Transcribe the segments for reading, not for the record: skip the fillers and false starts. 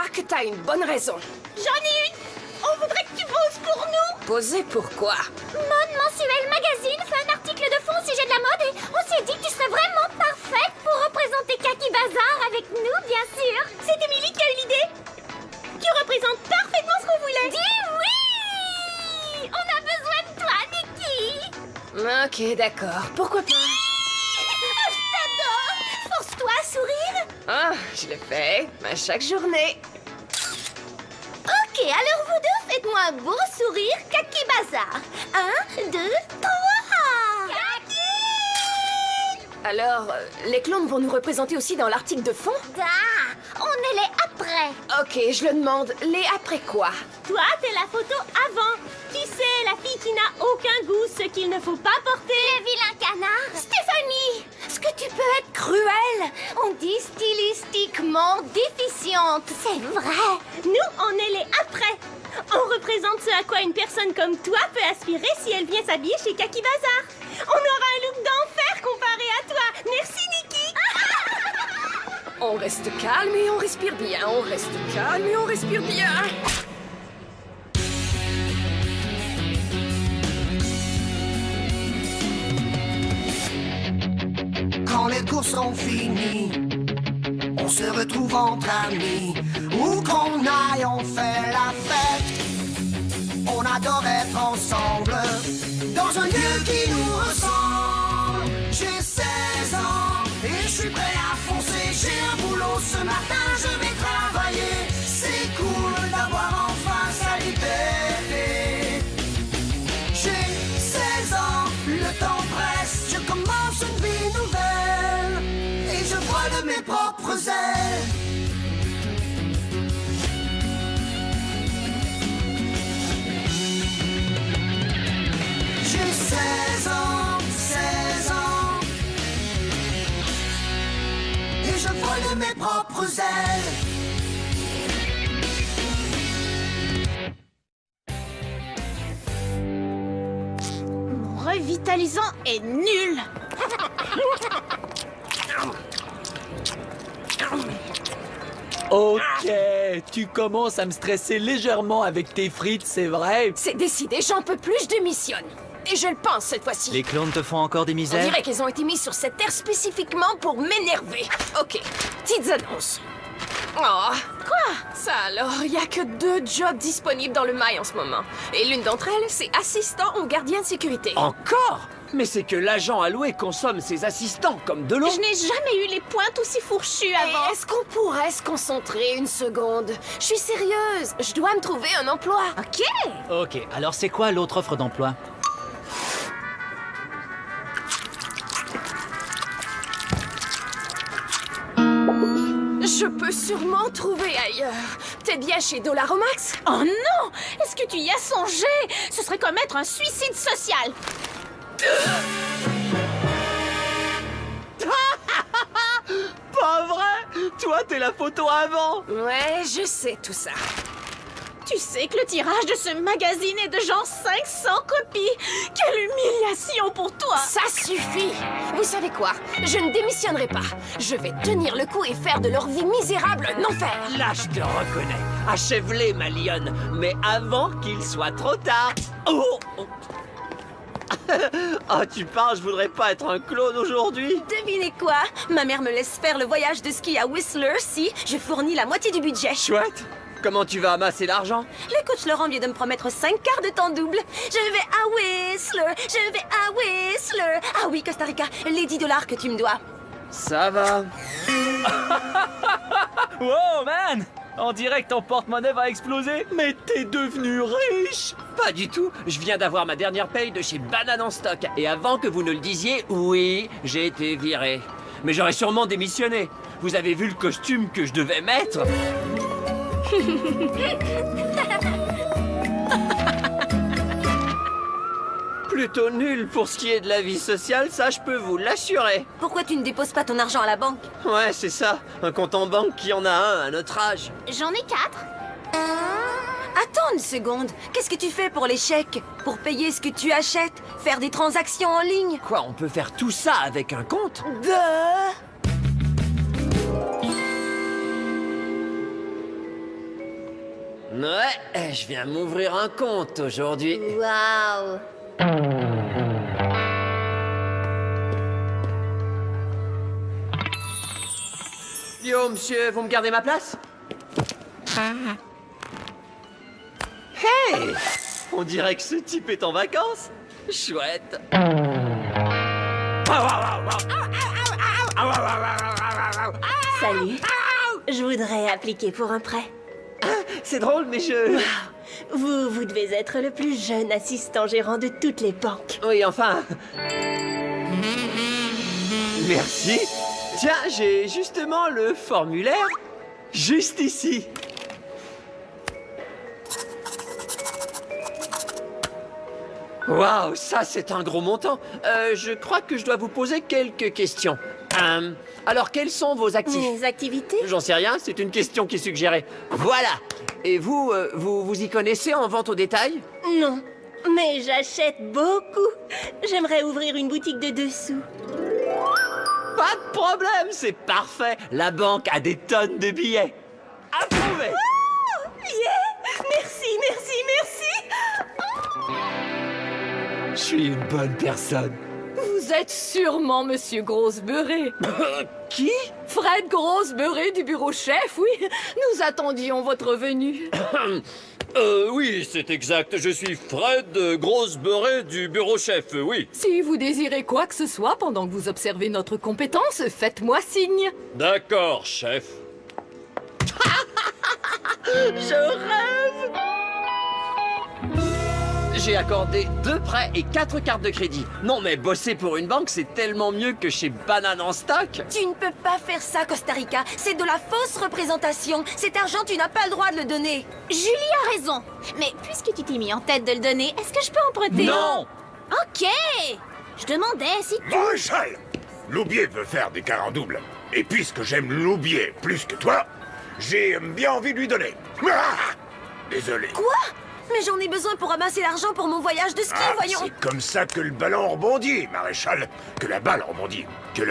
crois que t'as une bonne raison. J'en ai une! On voudrait que tu poses pour nous! Poser pourquoi? Mode Mensuel Magazine fait un article de fond au sujet de la mode et on s'est dit que tu serais vraiment parfaite pour représenter Kaki Bazar avec nous, bien sûr. C'est Émilie qui a eu l'idée! Tu représentes parfaitement ce qu'on voulait! Dis oui! On a besoin de toi, Nikki! Ok, d'accord. Pourquoi pas? Je t'adore! Force-toi à sourire! Ah, je le fais à chaque journée. Ok, alors vous deux, faites-moi un beau sourire, Kaki Bazar. 1, 2, 3! Kaki! Alors, les clones vont nous représenter aussi dans l'article de fond? Ah, on est les après. Ok, je le demande. Les après quoi? Toi, t'es la photo avant. Tu sais, la fille qui n'a aucun goût, ce qu'il ne faut pas porter. Le vilain canard. Stéphanie! Est-ce que tu peux être cruelle? On dit stylistiquement déficiente, c'est vrai. Nous, on est les après. On représente ce à quoi une personne comme toi peut aspirer si elle vient s'habiller chez Kaki Bazar. On aura un look d'enfer comparé à toi. Merci, Nikki. On reste calme et on respire bien. On reste calme et on respire bien. Quand les cours sont finis, on se retrouve entre amis. Où qu'on aille, on fait la fête. On adore être ensemble, dans un lieu qui nous ressemble. J'ai 16 ans et je suis prêt à foncer. J'ai un boulot ce matin, je vais travailler. C'est cool d'avoir enfin sa liberté. J'ai 16 ans, le temps presse. Je commence une vie nouvelle et je vole de mes propres ailes. J'ai 16 ans, 16 ans et je vole de mes propres ailes. Mon revitalisant est nul. Ok, tu commences à me stresser légèrement avec tes frites, c'est vrai? C'est décidé, j'en peux plus, je démissionne. Et je le pense cette fois-ci. Les clones te font encore des On misères? dirait qu'ils ont été mis sur cette terre spécifiquement pour m'énerver. Ok, petites annonces. Oh, quoi? Ça alors, il y a que 2 jobs disponibles dans le mail en ce moment. Et l'une d'entre elles, c'est assistant ou gardien de sécurité. Encore? Mais c'est que l'agent alloué consomme ses assistants comme de l'eau. Je n'ai jamais eu les pointes aussi fourchues avant. Et est-ce qu'on pourrait se concentrer une seconde? Je suis sérieuse, je dois me trouver un emploi. Ok. Ok, alors c'est quoi l'autre offre d'emploi? Je peux sûrement trouver ailleurs. Peut-être bien chez Dollaromax. Oh non! Est-ce que tu y as songé? Ce serait commettre un suicide social. Pas vrai? Toi, t'es la photo avant. Ouais, je sais tout ça. Tu sais que le tirage de ce magazine est de genre 500 copies. Quelle humiliation pour toi! Ça suffit. Vous savez quoi? Je ne démissionnerai pas. Je vais tenir le coup et faire de leur vie misérable un enfer. Là, je te reconnais. Achève-les, ma lionne. Mais avant qu'il soit trop tard. Oh! Ah, tu parles, je voudrais pas être un clone aujourd'hui. Devinez quoi? Ma mère me laisse faire le voyage de ski à Whistler si je fournis la moitié du budget. Chouette. Comment tu vas amasser l'argent? Le coach Laurent vient de me promettre 5 quarts de temps double. Je vais à Whistler, je vais à Whistler. Ah oui, Costa Rica, les 10 $ que tu me dois. Ça va. Wow, man! On dirait que ton porte-monnaie va exploser. Mais t'es devenu riche? Pas du tout. Je viens d'avoir ma dernière paye de chez Banane en stock. Et avant que vous ne le disiez, oui, j'ai été viré. Mais j'aurais sûrement démissionné. Vous avez vu le costume que je devais mettre? Plutôt nul pour ce qui est de la vie sociale, ça je peux vous l'assurer. Pourquoi tu ne déposes pas ton argent à la banque? Ouais, c'est ça. Un compte en banque qui en a un à notre âge. J'en ai 4. Attends une seconde. Qu'est-ce que tu fais pour les chèques? Pour payer ce que tu achètes? Faire des transactions en ligne? Quoi, on peut faire tout ça avec un compte? Ouais, je viens m'ouvrir un compte aujourd'hui. Waouh. Yo, monsieur, vous me gardez ma place? Hey! On dirait que ce type est en vacances. Chouette. Salut. Je voudrais appliquer pour un prêt. C'est drôle, mais je... Vous devez être le plus jeune assistant gérant de toutes les banques. Oui, enfin... Merci. Tiens, j'ai justement le formulaire juste ici. Waouh, ça c'est un gros montant. Je crois que je dois vous poser quelques questions. Alors, quels sont vos actifs? Mes activités? J'en sais rien, c'est une question qui est suggérée. Voilà. Et vous, vous y connaissez en vente au détail? Non, mais j'achète beaucoup. J'aimerais ouvrir une boutique de dessous. Pas de problème, c'est parfait. La banque a des tonnes de billets. Approuvé. Yeah! Merci, merci, merci! Je suis une bonne personne. Vous êtes sûrement Monsieur Grosse-Beurré. Qui? Fred Grosse-Beurré du bureau chef, oui. Nous attendions votre venue. Oui, c'est exact. Je suis Fred Grosse-Beurré du bureau chef, oui. Si vous désirez quoi que ce soit pendant que vous observez notre compétence, faites-moi signe. D'accord, chef. Je rêve. J'ai accordé 2 prêts et 4 cartes de crédit. Non mais bosser pour une banque, c'est tellement mieux que chez Banane en stock. Tu ne peux pas faire ça, Costa Rica. C'est de la fausse représentation. Cet argent, tu n'as pas le droit de le donner. Julie a raison. Mais puisque tu t'es mis en tête de le donner, est-ce que je peux emprunter? Non! Ok. Je demandais si tu... Maréchal, Loubier veut faire des quarts en double. Et puisque j'aime Loubier plus que toi, j'ai bien envie de lui donner. Ah! Désolé. Quoi? Mais j'en ai besoin pour ramasser l'argent pour mon voyage de ski, voyons. C'est comme ça que le ballon rebondit, Maréchal. Que la balle rebondit. Que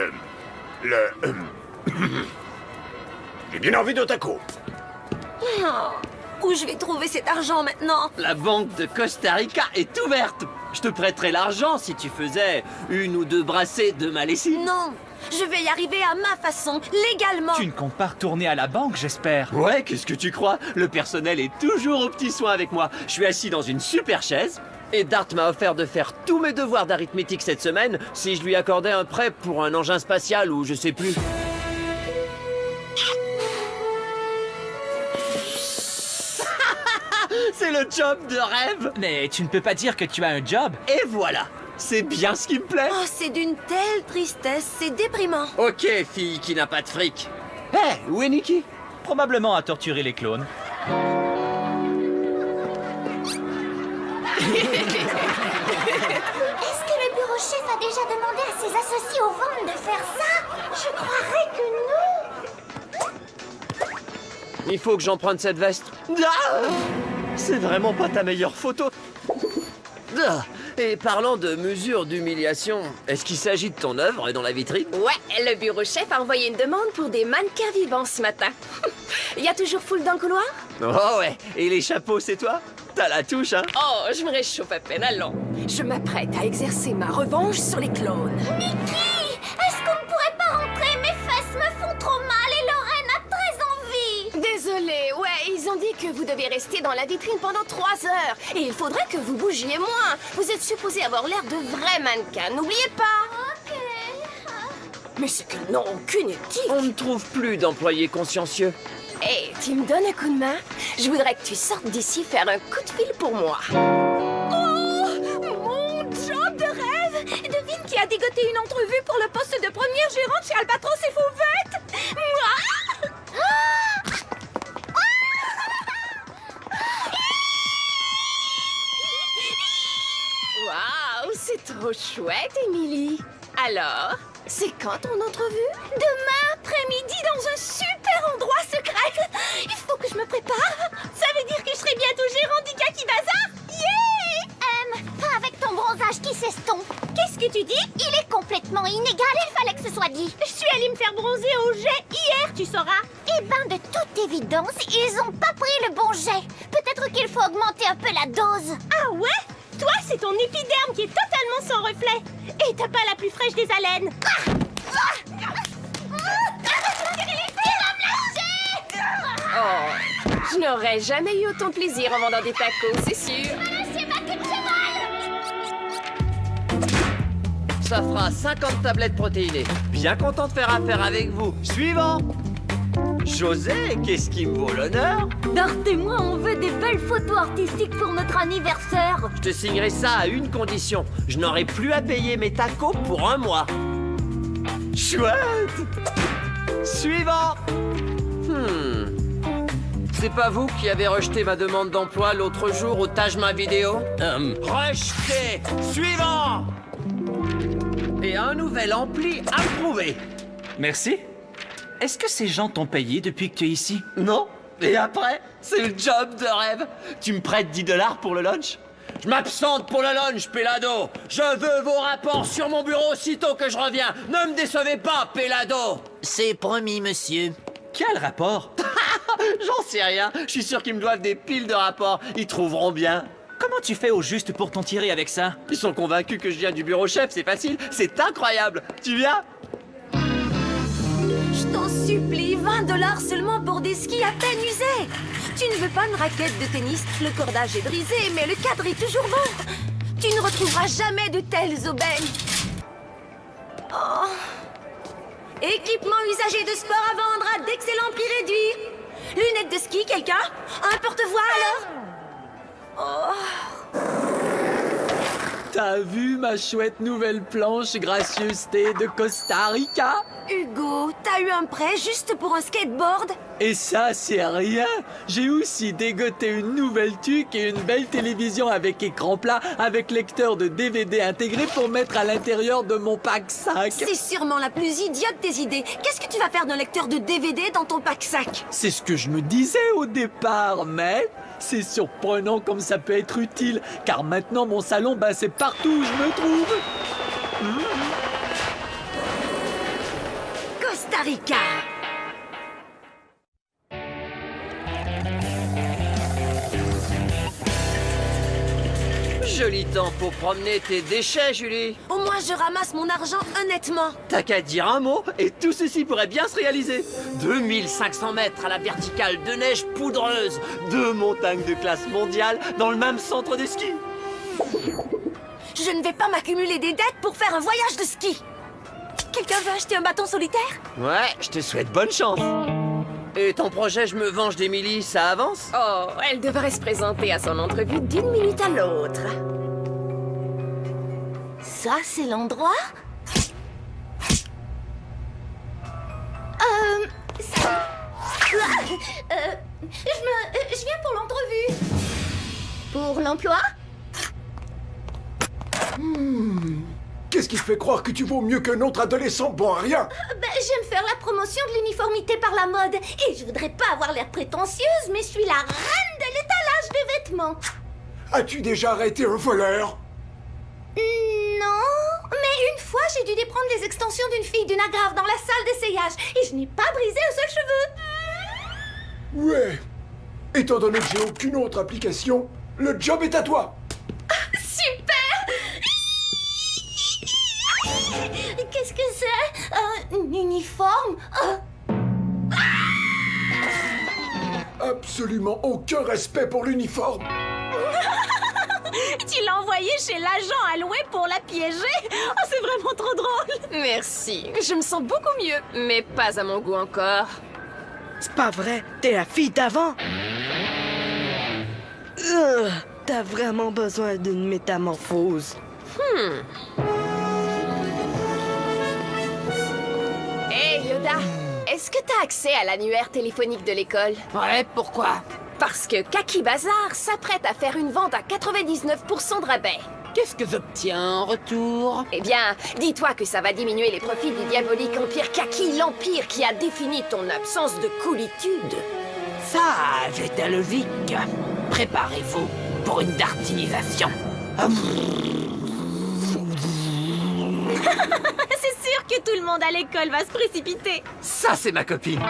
J'ai bien envie de taco. Où je vais trouver cet argent maintenant? La banque de Costa Rica est ouverte. Je te prêterais l'argent si tu faisais 1 ou 2 brassées de ma lessive. Non, je vais y arriver à ma façon, légalement. Tu ne comptes pas retourner à la banque, j'espère. Ouais, qu'est-ce que tu crois? Le personnel est toujours aux petits soins avec moi. Je suis assis dans une super chaise. Et Dart m'a offert de faire tous mes devoirs d'arithmétique cette semaine si je lui accordais un prêt pour un engin spatial ou je sais plus. C'est le job de rêve. Mais tu ne peux pas dire que tu as un job. Et voilà, c'est bien ce qui me plaît. Oh, c'est d'une telle tristesse, c'est déprimant. Ok, fille qui n'a pas de fric. Hé, où est Nikki? Probablement à torturer les clones. Est-ce que le bureau chef a déjà demandé à ses associés aux ventes de faire ça? Je croirais que non. Il faut que j'emprunte cette veste. Ah, c'est vraiment pas ta meilleure photo. Ah, et parlant de mesures d'humiliation, est-ce qu'il s'agit de ton œuvre dans la vitrine? Ouais, le bureau chef a envoyé une demande pour des mannequins vivants ce matin. Il y a toujours foule dans le couloir? Oh ouais, et les chapeaux, c'est toi? T'as la touche, hein? Oh, je me réchauffe à peine, allons. Je m'apprête à exercer ma revanche sur les clones. Nikki, est-ce qu'on ne pourrait pas rentrer? Mes fesses me font trop mal et Lorraine a très envie. Désolée, ouais, ils ont dit que vous devez rester dans la vitrine pendant 3 heures. Et il faudrait que vous bougiez moins. Vous êtes supposé avoir l'air de vrais mannequins, n'oubliez pas. Ok. Mais c'est qu'ils n'ont aucune éthique. On ne trouve plus d'employés consciencieux. Hé, tu me donnes un coup de main? Je voudrais que tu sortes d'ici faire un coup de fil pour moi. Oh, mon job de rêve! Devine qui a dégoté une entrevue pour le poste de première gérante chez Albatros et Fauvette? Moi! Waouh, c'est trop chouette, Émilie. Alors, c'est quand ton entrevue? Demain après-midi dans un super endroit secret. Il faut que je me prépare. Ça veut dire que je serai bientôt gérant du Kaki Bazar? Yeah! Pas avec ton son bronzage qui s'estompe. Qu'est-ce que tu dis? Il est complètement inégal, il fallait que ce soit dit. Je suis allée me faire bronzer au jet hier, tu sauras. Eh ben, de toute évidence, ils ont pas pris le bon jet. Peut-être qu'il faut augmenter un peu la dose. Ah ouais? Toi, c'est ton épiderme qui est totalement sans reflet. Et t'as pas la plus fraîche des haleines. Oh, je n'aurais jamais eu autant de plaisir en vendant des tacos, c'est sûr. Ça fera 50 tablettes protéinées. Bien content de faire affaire avec vous. Suivant. José, qu'est-ce qui me vaut l'honneur? Dart et moi, on veut des belles photos artistiques pour notre anniversaire. Je te signerai ça à une condition. Je n'aurai plus à payer mes tacos pour 1 mois. Chouette. Suivant. C'est pas vous qui avez rejeté ma demande d'emploi l'autre jour au Taj Mahal vidéo? Rejeté. Suivant. Et un nouvel ampli approuvé. Merci. Est-ce que ces gens t'ont payé depuis que tu es ici? Non. Et après, c'est le job de rêve. Tu me prêtes 10 $ pour le lunch? Je m'absente pour le lunch, Pelado. Je veux vos rapports sur mon bureau aussitôt que je reviens. Ne me décevez pas, Pelado. C'est promis, monsieur. Quel rapport? J'en sais rien. Je suis sûr qu'ils me doivent des piles de rapports. Ils trouveront bien. Comment tu fais au juste pour t'en tirer avec ça? Ils sont convaincus que je viens du bureau chef, c'est facile. C'est incroyable. Tu viens? Je t'en supplie, 20 $ seulement pour des skis à peine usés. Tu ne veux pas une raquette de tennis, le cordage est brisé, mais le cadre est toujours bon. Tu ne retrouveras jamais de telles aubaines. Oh. Équipement usagé de sport à vendre à d'excellents prix réduits. Lunettes de ski, quelqu'un? Un porte-voix alors? Oh. T'as vu ma chouette nouvelle planche gracieuseté de Costa Rica? Hugo, t'as eu un prêt juste pour un skateboard? Et ça, c'est rien. J'ai aussi dégoté une nouvelle tuque et une belle télévision avec écran plat, avec lecteur de DVD intégré pour mettre à l'intérieur de mon pack-sac. C'est sûrement la plus idiote des idées. Qu'est-ce que tu vas faire d'un lecteur de DVD dans ton pack-sac? C'est ce que je me disais au départ, mais c'est surprenant comme ça peut être utile, car maintenant mon salon, c'est partout où je me trouve. Costa Rica. Joli temps pour promener tes déchets, Julie. Au moins, je ramasse mon argent honnêtement. T'as qu'à dire un mot et tout ceci pourrait bien se réaliser. 2500 mètres à la verticale de neige poudreuse. 2 montagnes de classe mondiale dans le même centre de ski. Je ne vais pas m'accumuler des dettes pour faire un voyage de ski. Quelqu'un veut acheter un bâton solitaire? Ouais, je te souhaite bonne chance. Et ton projet Je me venge d'Emily, ça avance? Oh, elle devrait se présenter à son entrevue d'1 minute à l'autre. Ça, c'est l'endroit? Je viens pour l'entrevue. Pour l'emploi? Qu'est-ce qui te fait croire que tu vaux mieux qu'un autre adolescent bon à rien? J'aime faire la promotion de l'uniformité par la mode. Et je voudrais pas avoir l'air prétentieuse, mais je suis la reine de l'étalage de vêtements. As-tu déjà arrêté un voleur? Non, mais une fois, j'ai dû déprendre les extensions d'une fille d'une agrave dans la salle d'essayage. Et je n'ai pas brisé un seul cheveu. Ouais. Étant donné que j'ai aucune autre application, le job est à toi. Super! Qu'est-ce que c'est? Un uniforme? Absolument aucun respect pour l'uniforme. Tu l'as envoyé chez l'agent alloué pour la piéger? Oh, c'est vraiment trop drôle. Merci, je me sens beaucoup mieux, mais pas à mon goût encore. C'est pas vrai, t'es la fille d'avant. T'as vraiment besoin d'une métamorphose. Hey Yoda, est-ce que t'as accès à l'annuaire téléphonique de l'école? Ouais, pourquoi? Parce que Kaki Bazar s'apprête à faire une vente à 99% de rabais. Qu'est-ce que j'obtiens en retour? Eh bien, dis-toi que ça va diminuer les profits du diabolique Empire Kaki, l'empire qui a défini ton absence de coolitude. Sage est logique. Préparez-vous pour une dartinisation. C'est sûr que tout le monde à l'école va se précipiter. Ça, c'est ma copine.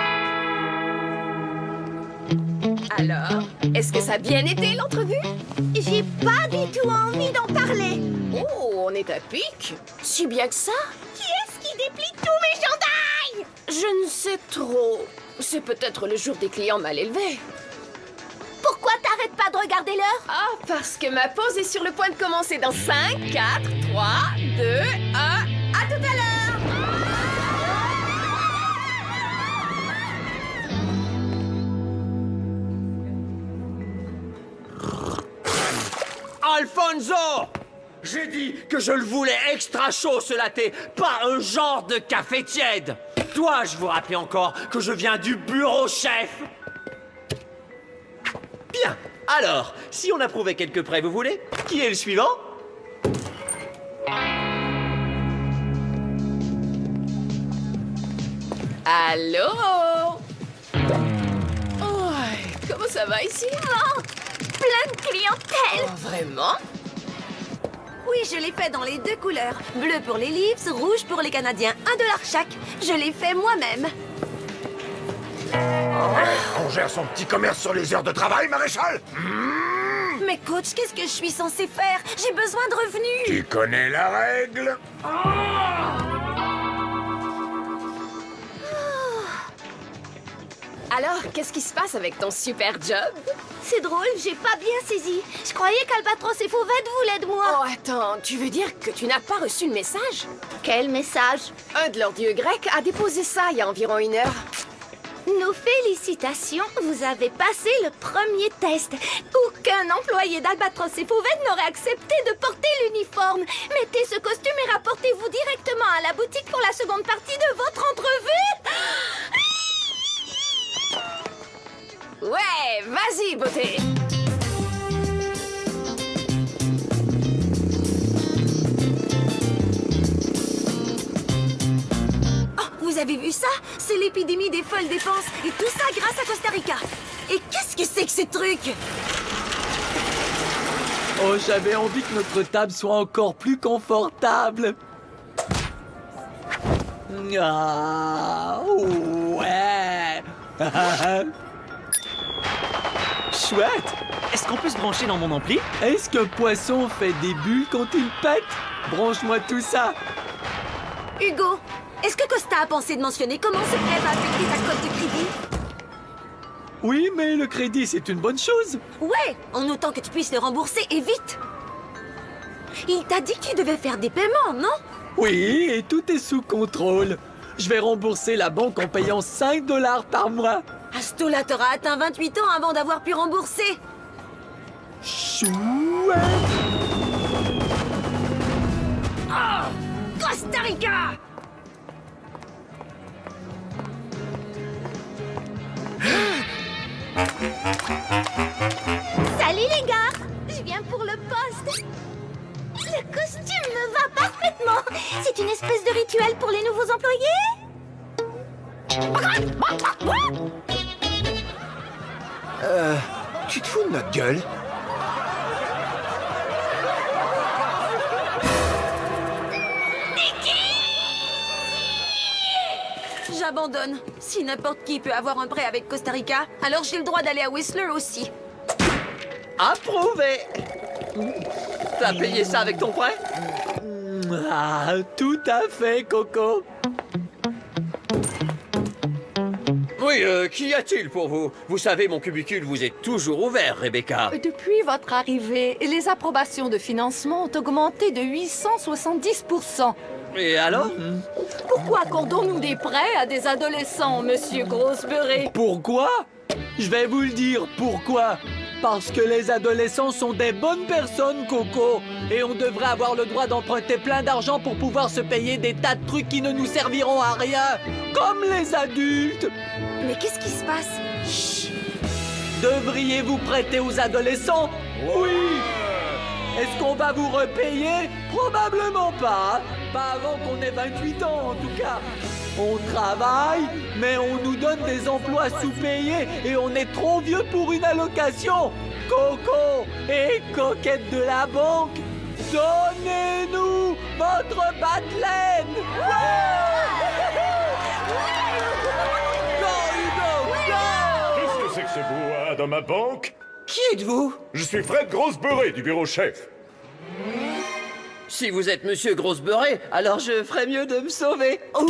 Alors, est-ce que ça a bien été l'entrevue? J'ai pas du tout envie d'en parler. Oh, on est à pic. Si bien que ça? Qui est-ce qui déplie tous mes chandails? Je ne sais trop. C'est peut-être le jour des clients mal élevés. Pourquoi t'arrêtes pas de regarder l'heure? Ah, parce que ma pause est sur le point de commencer dans 5, 4, 3, 2, 1. À tout à l'heure! Alfonso! J'ai dit que je le voulais extra chaud, ce latte, pas un genre de café tiède. Dois-je vous rappeler encore que je viens du bureau chef? Bien. Alors, si on approuvait quelques prêts, vous voulez? Qui est le suivant? Allô? Oh, comment ça va ici? Oh, plein de clientèle. Oh, vraiment? Oui, je l'ai fait dans les 2 couleurs. Bleu pour les Leafs, rouge pour les Canadiens. $1 chaque. Je l'ai fait moi-même. On gère son petit commerce sur les heures de travail, maréchal? Mais coach, qu'est-ce que je suis censée faire? J'ai besoin de revenus. Tu connais la règle? Alors, qu'est-ce qui se passe avec ton super job? C'est drôle, j'ai pas bien saisi. Je croyais qu'Albatros et Fauvette voulaient de moi. Oh, attends, tu veux dire que tu n'as pas reçu le message? Quel message? Un de leurs dieux grecs a déposé ça il y a environ 1 heure. Nos félicitations, vous avez passé le premier test. Aucun employé d'Albatros et Fauvette n'aurait accepté de porter l'uniforme. Mettez ce costume et rapportez-vous directement à la boutique pour la seconde partie de votre entrevue. Ouais, vas-y, beauté! Oh, vous avez vu ça? C'est l'épidémie des folles dépenses. Et tout ça grâce à Costa Rica. Et qu'est-ce que c'est que ces trucs? Oh, j'avais envie que notre table soit encore plus confortable. Ah, ouais. Chouette. Est-ce qu'on peut se brancher dans mon ampli? Est-ce qu'un poisson fait des bulles quand il pète? Branche-moi tout ça. Hugo, est-ce que Costa a pensé de mentionner comment ce prêt va affecter ta cote de crédit? Oui, mais le crédit, c'est une bonne chose. Ouais, en autant que tu puisses le rembourser et vite. Il t'a dit que tu devais faire des paiements, non? Oui, et tout est sous contrôle. Je vais rembourser la banque en payant $5 par mois. Astola, t'auras atteint 28 ans avant d'avoir pu rembourser. Chouette. Oh, Costa Rica! Salut les gars, je viens pour le poste. Le costume me va parfaitement. C'est une espèce de rituel pour les nouveaux employés. Tu te fous de notre gueule? J'abandonne. Si n'importe qui peut avoir un prêt avec Costa Rica, alors j'ai le droit d'aller à Whistler aussi. Approuvé! T'as payé ça avec ton prêt? Ah, tout à fait, Coco. Oui, qu'y a-t-il pour vous? Vous savez, mon cubicule vous est toujours ouvert, Rebecca. Depuis votre arrivée, les approbations de financement ont augmenté de 870%. Et alors? Pourquoi accordons-nous des prêts à des adolescents, monsieur Grosse-Beurré? Pourquoi? Je vais vous le dire, pourquoi? Parce que les adolescents sont des bonnes personnes, Coco. Et on devrait avoir le droit d'emprunter plein d'argent pour pouvoir se payer des tas de trucs qui ne nous serviront à rien. Comme les adultes. Mais qu'est-ce qui se passe? Chut. Devriez-vous prêter aux adolescents? Oui. Est-ce qu'on va vous repayer? Probablement pas. Pas avant qu'on ait 28 ans, en tout cas. On travaille, mais on nous donne des emplois sous-payés et on est trop vieux pour une allocation. Coco et coquette de la banque, donnez-nous votre batelette. ce brouhaha dans ma banque? Qui êtes-vous? Je suis Fred Grosbeuré du bureau chef. Si vous êtes Monsieur Grosbeuré, alors je ferais mieux de me sauver. Oh.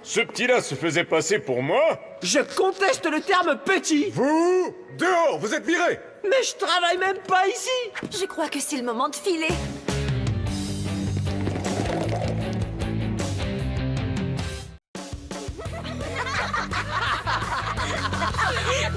Ce petit-là se faisait passer pour moi? Je conteste le terme petit. Vous? Dehors, vous êtes viré. Mais je travaille même pas ici. Je crois que c'est le moment de filer.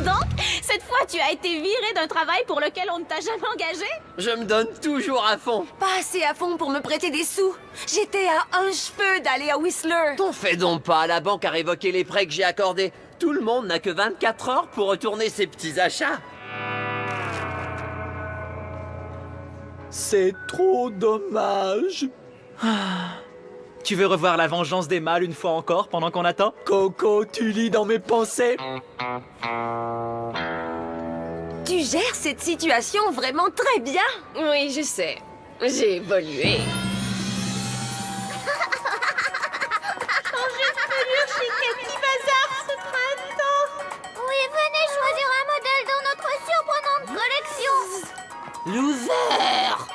Donc, cette fois, tu as été viré d'un travail pour lequel on ne t'a jamais engagé? Je me donne toujours à fond. Pas assez à fond pour me prêter des sous. J'étais à un cheveu d'aller à Whistler. T'en fais donc pas, la banque a révoqué les prêts que j'ai accordés. Tout le monde n'a que 24 heures pour retourner ses petits achats. C'est trop dommage. Tu veux revoir la vengeance des mâles une fois encore pendant qu'on attend? Coco, tu lis dans mes pensées. Tu gères cette situation vraiment très bien. Oui, je sais. J'ai évolué. Changer de pelure chez Cathy Bazar ce printemps. Oui, venez choisir un modèle dans notre surprenante collection. Loser!